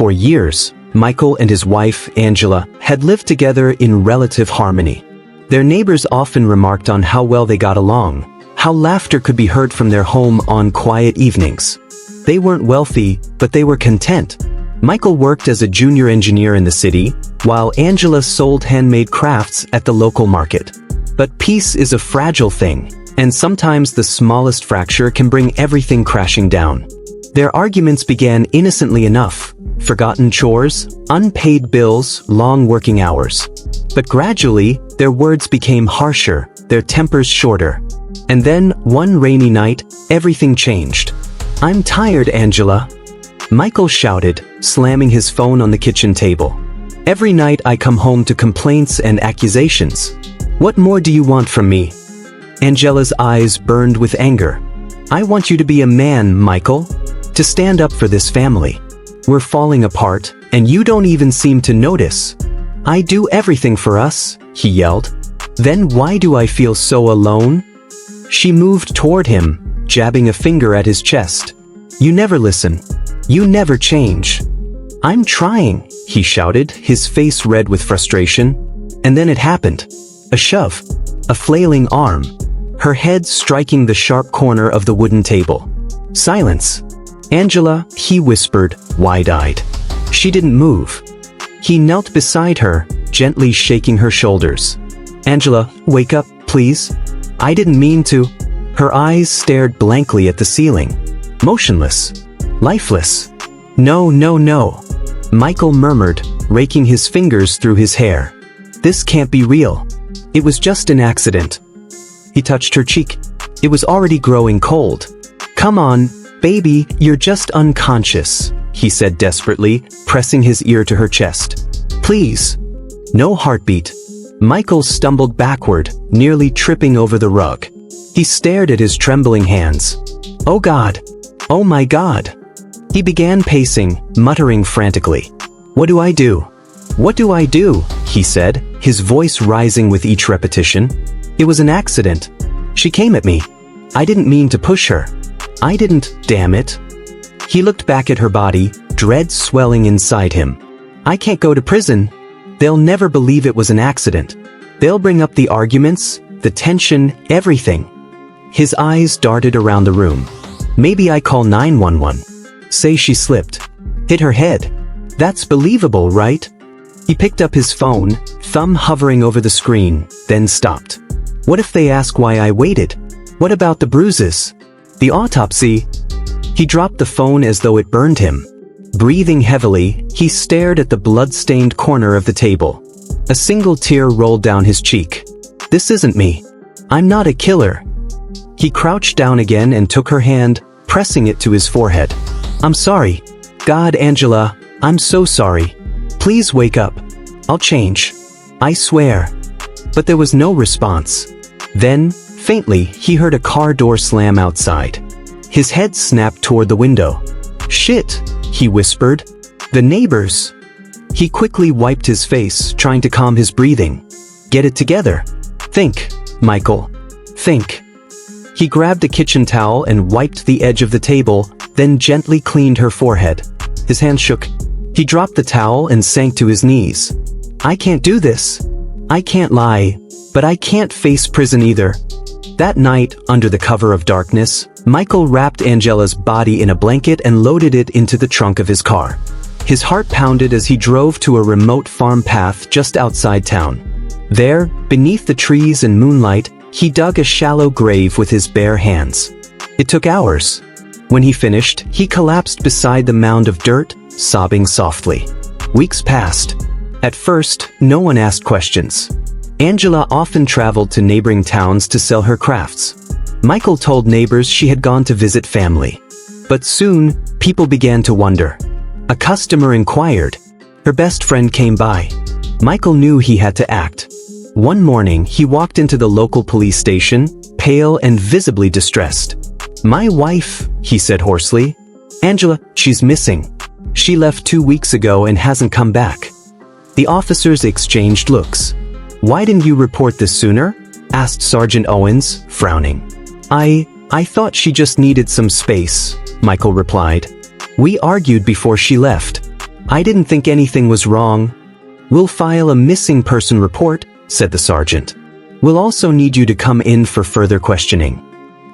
For years, Michael and his wife, Angela, had lived together in relative harmony. Their neighbors often remarked on how well they got along, how laughter could be heard from their home on quiet evenings. They weren't wealthy, but they were content. Michael worked as a junior engineer in the city, while Angela sold handmade crafts at the local market. But peace is a fragile thing, and sometimes the smallest fracture can bring everything crashing down. Their arguments began innocently enough: forgotten chores, unpaid bills, long working hours. But gradually, their words became harsher, their tempers shorter. And then, one rainy night, everything changed. "I'm tired, Angela," Michael shouted, slamming his phone on the kitchen table. "Every night I come home to complaints and accusations. What more do you want from me?" Angela's eyes burned with anger. "I want you to be a man, Michael. To stand up for this family. We're falling apart, and you don't even seem to notice." "I do everything for us," he yelled. "Then why do I feel so alone?" She moved toward him, jabbing a finger at his chest. "You never listen. You never change." "I'm trying," he shouted, his face red with frustration. And then it happened. A shove. A flailing arm. Her head striking the sharp corner of the wooden table. "Silence. Angela," he whispered, wide-eyed. She didn't move. He knelt beside her, gently shaking her shoulders. "Angela, wake up, please. I didn't mean to." Her eyes stared blankly at the ceiling. Motionless. Lifeless. "No, no, no," Michael murmured, raking his fingers through his hair. "This can't be real. It was just an accident." He touched her cheek. It was already growing cold. "Come on, baby, you're just unconscious," he said desperately, pressing his ear to her chest. "Please." No heartbeat. Michael stumbled backward, nearly tripping over the rug. He stared at his trembling hands. "Oh God! Oh my God!" He began pacing, muttering frantically. "What do I do? What do I do?" he said, his voice rising with each repetition. "It was an accident. She came at me. I didn't mean to push her. I didn't, damn it." He looked back at her body, dread swelling inside him. "I can't go to prison. They'll never believe it was an accident. They'll bring up the arguments, the tension, everything." His eyes darted around the room. "Maybe I call 911. Say she slipped. Hit her head. That's believable, right?" He picked up his phone, thumb hovering over the screen, then stopped. "What if they ask why I waited? What about the bruises? The autopsy?" He dropped the phone as though it burned him. Breathing heavily, he stared at the blood-stained corner of the table. A single tear rolled down his cheek. "This isn't me. I'm not a killer." He crouched down again and took her hand, pressing it to his forehead. "I'm sorry. God, Angela, I'm so sorry. Please wake up. I'll change. I swear." But there was no response. Then, faintly, he heard a car door slam outside. His head snapped toward the window. "Shit," he whispered. "The neighbors." He quickly wiped his face, trying to calm his breathing. "Get it together. Think, Michael. Think." He grabbed a kitchen towel and wiped the edge of the table, then gently cleaned her forehead. His hand shook. He dropped the towel and sank to his knees. "I can't do this. I can't lie. But I can't face prison either." That night, under the cover of darkness, Michael wrapped Angela's body in a blanket and loaded it into the trunk of his car. His heart pounded as he drove to a remote farm path just outside town. There, beneath the trees and moonlight, he dug a shallow grave with his bare hands. It took hours. When he finished, he collapsed beside the mound of dirt, sobbing softly. Weeks passed. At first, no one asked questions. Angela often traveled to neighboring towns to sell her crafts. Michael told neighbors she had gone to visit family. But soon, people began to wonder. A customer inquired. Her best friend came by. Michael knew he had to act. One morning, he walked into the local police station, pale and visibly distressed. "My wife," he said hoarsely. "Angela, she's missing. She left 2 weeks ago and hasn't come back." The officers exchanged looks. "Why didn't you report this sooner?" asked Sergeant Owens, frowning. I thought she just needed some space," Michael replied. "We argued before she left. I didn't think anything was wrong. We'll file a missing person report, said the sergeant. We'll also need you to come in for further questioning.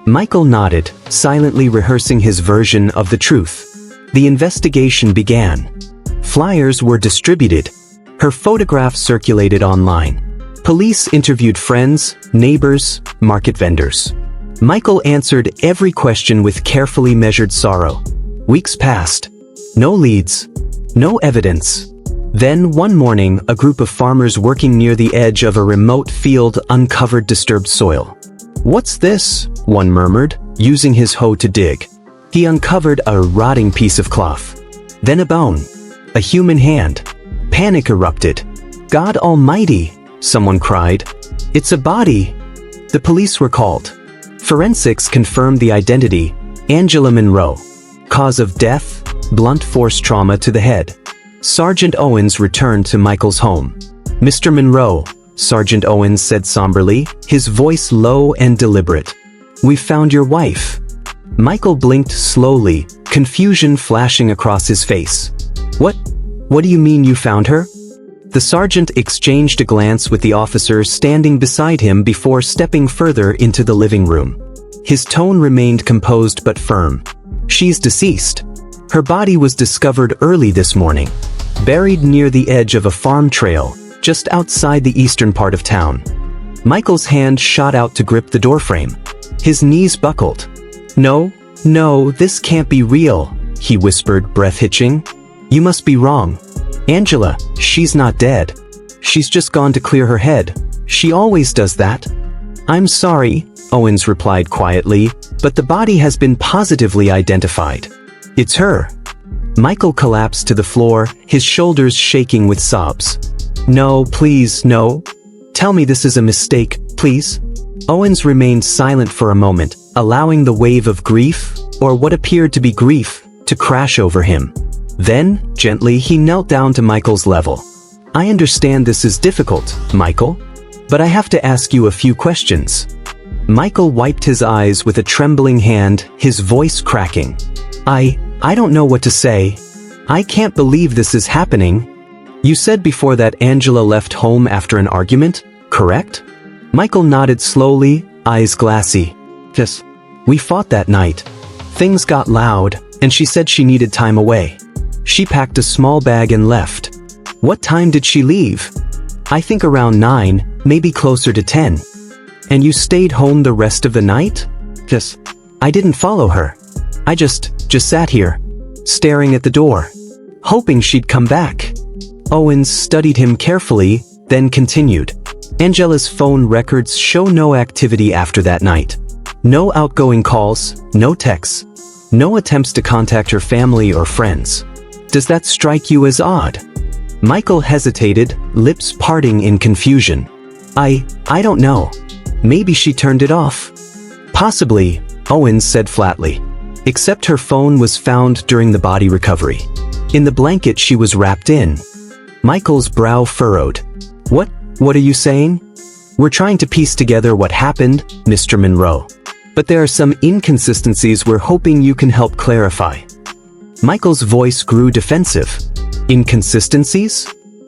Michael nodded, silently rehearsing his version of the truth. The investigation began. Flyers were distributed. Her photographs circulated online. Police interviewed friends, neighbors, market vendors. Michael answered every question with carefully measured sorrow. Weeks passed. No leads. No evidence. Then, one morning, a group of farmers working near the edge of a remote field uncovered disturbed soil. "What's this?" one murmured, using his hoe to dig. He uncovered a rotting piece of cloth. Then a bone. A human hand. Panic erupted. "God Almighty!" someone cried. "It's a body!" The police were called. Forensics confirmed the identity: Angela Monroe. Cause of death: blunt force trauma to the head. Sergeant Owens returned to Michael's home. "Mr. Monroe," Sergeant Owens said somberly, his voice low and deliberate. "We've found your wife." Michael blinked slowly, confusion flashing across his face. What do you mean you found her?" The sergeant exchanged a glance with the officer standing beside him before stepping further into the living room. His tone remained composed but firm. "She's deceased. Her body was discovered early this morning, buried near the edge of a farm trail, just outside the eastern part of town." Michael's hand shot out to grip the doorframe. His knees buckled. No, this can't be real," he whispered, breath hitching. "You must be wrong. Angela, she's not dead. She's just gone to clear her head. She always does that." "I'm sorry," Owens replied quietly, "but the body has been positively identified. It's her." Michael collapsed to the floor, his shoulders shaking with sobs. "No, please, no. Tell me this is a mistake, please." Owens remained silent for a moment, allowing the wave of grief, or what appeared to be grief, to crash over him. Then, gently, he knelt down to Michael's level. "I understand this is difficult, Michael, but I have to ask you a few questions." Michael wiped his eyes with a trembling hand, his voice cracking. I don't know what to say. I can't believe this is happening. You said before that Angela left home after an argument, correct?" Michael nodded slowly, eyes glassy. "Yes. We fought that night. Things got loud, and she said she needed time away. She packed a small bag and left." "What time did she leave?" "I think around 9, maybe closer to 10. "And you stayed home the rest of the night?" "Yes. I didn't follow her. I just sat here, staring at the door, hoping she'd come back." Owens studied him carefully, then continued. "Angela's phone records show no activity after that night. No outgoing calls, no texts, no attempts to contact her family or friends. Does that strike you as odd?" Michael hesitated, lips parting in confusion. I don't know. Maybe she turned it off." "Possibly," Owens said flatly. "Except her phone was found during the body recovery. In the blanket she was wrapped in." Michael's brow furrowed. What are you saying?" "We're trying to piece together what happened, Mr. Monroe. But there are some inconsistencies we're hoping you can help clarify." Michael's voice grew defensive. "Inconsistencies?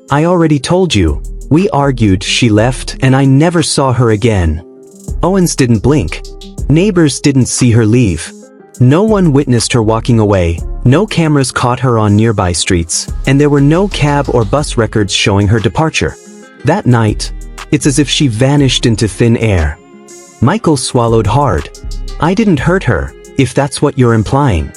I already told you. We argued, she left, and I never saw her again." Owens didn't blink. Neighbors didn't see her leave. No one witnessed her walking away, no cameras caught her on nearby streets, and there were no cab or bus records showing her departure. That night, it's as if she vanished into thin air. Michael swallowed hard. "I didn't hurt her, if that's what you're implying."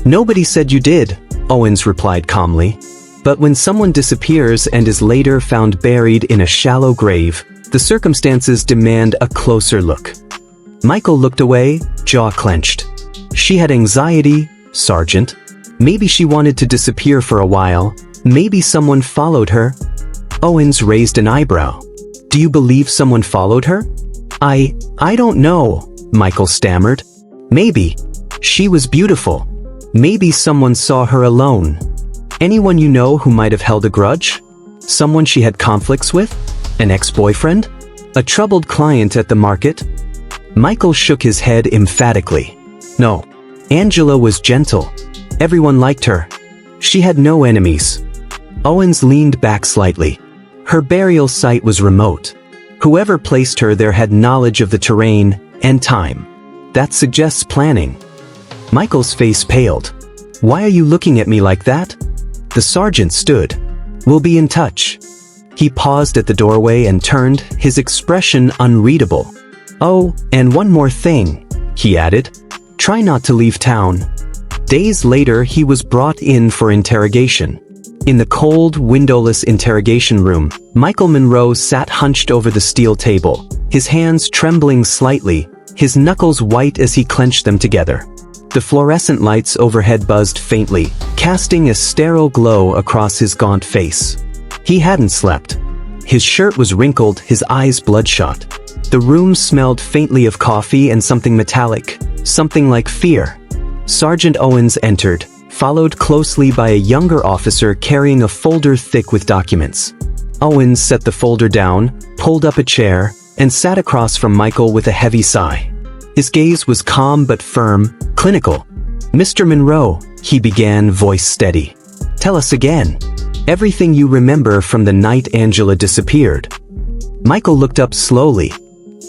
"Nobody said you did," Owens replied calmly. "But when someone disappears and is later found buried in a shallow grave, the circumstances demand a closer look." Michael looked away, jaw clenched. "She had anxiety, Sergeant. Maybe she wanted to disappear for a while. Maybe someone followed her." Owens raised an eyebrow. "Do you believe someone followed her?" I don't know," Michael stammered. "Maybe. She was beautiful. Maybe someone saw her alone. Anyone you know who might have held a grudge? Someone she had conflicts with? An ex-boyfriend? A troubled client at the market?" Michael shook his head emphatically. "No. Angela was gentle. Everyone liked her. She had no enemies. Owens leaned back slightly. Her burial site was remote. Whoever placed her there had knowledge of the terrain and time. That suggests planning. Michael's face paled. Why are you looking at me like that? The sergeant stood. We'll be in touch. He paused at the doorway and turned, his expression unreadable. Oh, and one more thing, he added. Try not to leave town. Days later, he was brought in for interrogation. In the cold, windowless interrogation room, Michael Monroe sat hunched over the steel table, his hands trembling slightly, his knuckles white as he clenched them together. The fluorescent lights overhead buzzed faintly, casting a sterile glow across his gaunt face. He hadn't slept. His shirt was wrinkled, his eyes bloodshot. The room smelled faintly of coffee and something metallic, something like fear. Sergeant Owens entered, followed closely by a younger officer carrying a folder thick with documents. Owens set the folder down, pulled up a chair, and sat across from Michael with a heavy sigh. His gaze was calm but firm, clinical. Mr. Monroe, he began, voice steady. Tell us again. Everything you remember from the night Angela disappeared. Michael looked up slowly.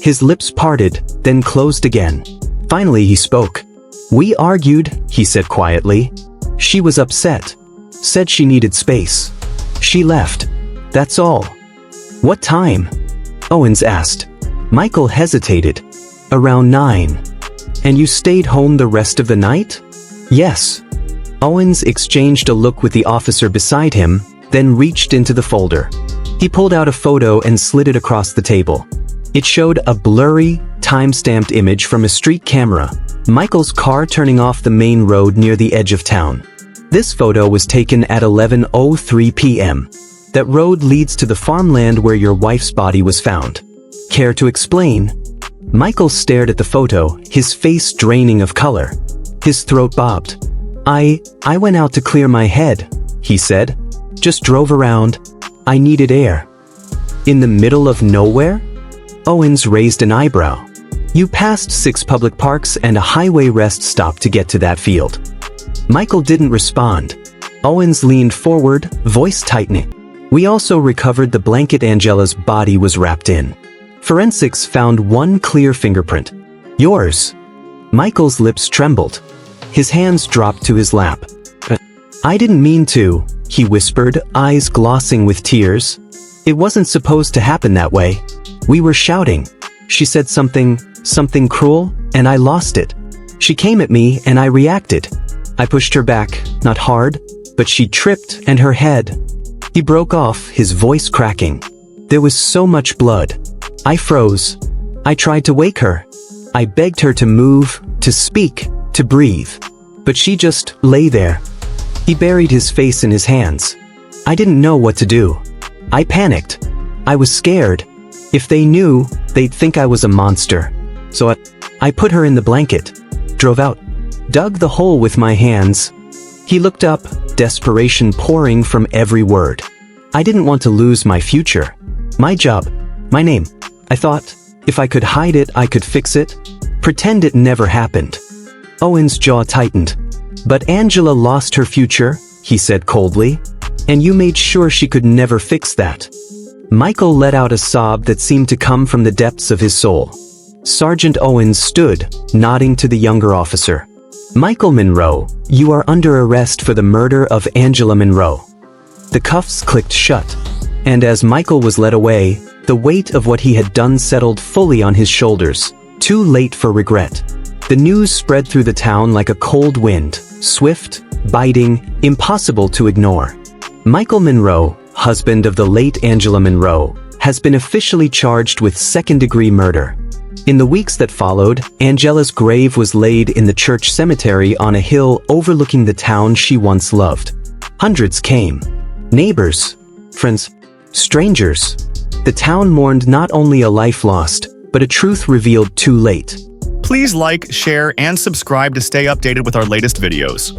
His lips parted, then closed again. Finally he spoke. We argued, he said quietly. She was upset. Said she needed space. She left. That's all. What time? Owens asked. Michael hesitated. Around 9. And you stayed home the rest of the night? Yes. Owens exchanged a look with the officer beside him, then reached into the folder. He pulled out a photo and slid it across the table. It showed a blurry, time-stamped image from a street camera, Michael's car turning off the main road near the edge of town. This photo was taken at 11:03 p.m. That road leads to the farmland where your wife's body was found. Care to explain? Michael stared at the photo, his face draining of color. His throat bobbed. I went out to clear my head, he said. Just drove around. I needed air. In the middle of nowhere? Owens raised an eyebrow. You passed 6 public parks and a highway rest stop to get to that field. Michael didn't respond. Owens leaned forward, voice tightening. We also recovered the blanket Angela's body was wrapped in. Forensics found one clear fingerprint. Yours. Michael's lips trembled. His hands dropped to his lap. I didn't mean to, he whispered, eyes glossing with tears. It wasn't supposed to happen that way. We were shouting. She said something cruel, and I lost it. She came at me and I reacted. I pushed her back, not hard, but she tripped and her head. He broke off, his voice cracking. There was so much blood. I froze. I tried to wake her. I begged her to move, to speak, to breathe. But she just lay there. He buried his face in his hands. I didn't know what to do. I panicked. I was scared. If they knew, they'd think I was a monster. So I put her in the blanket, drove out, dug the hole with my hands. He looked up, desperation pouring from every word. I didn't want to lose my future, my job, my name. I thought, if I could hide it, I could fix it, pretend it never happened. Owen's jaw tightened. But Angela lost her future, he said coldly, and you made sure she could never fix that. Michael let out a sob that seemed to come from the depths of his soul. Sergeant Owens stood, nodding to the younger officer. Michael Monroe, you are under arrest for the murder of Angela Monroe. The cuffs clicked shut, and as Michael was led away, the weight of what he had done settled fully on his shoulders, too late for regret. The news spread through the town like a cold wind, swift, biting, impossible to ignore. Michael Monroe, husband of the late Angela Monroe, has been officially charged with second-degree murder. In the weeks that followed, Angela's grave was laid in the church cemetery on a hill overlooking the town she once loved. Hundreds came. Neighbors, friends, strangers. The town mourned not only a life lost, but a truth revealed too late. Please like, share, and subscribe to stay updated with our latest videos.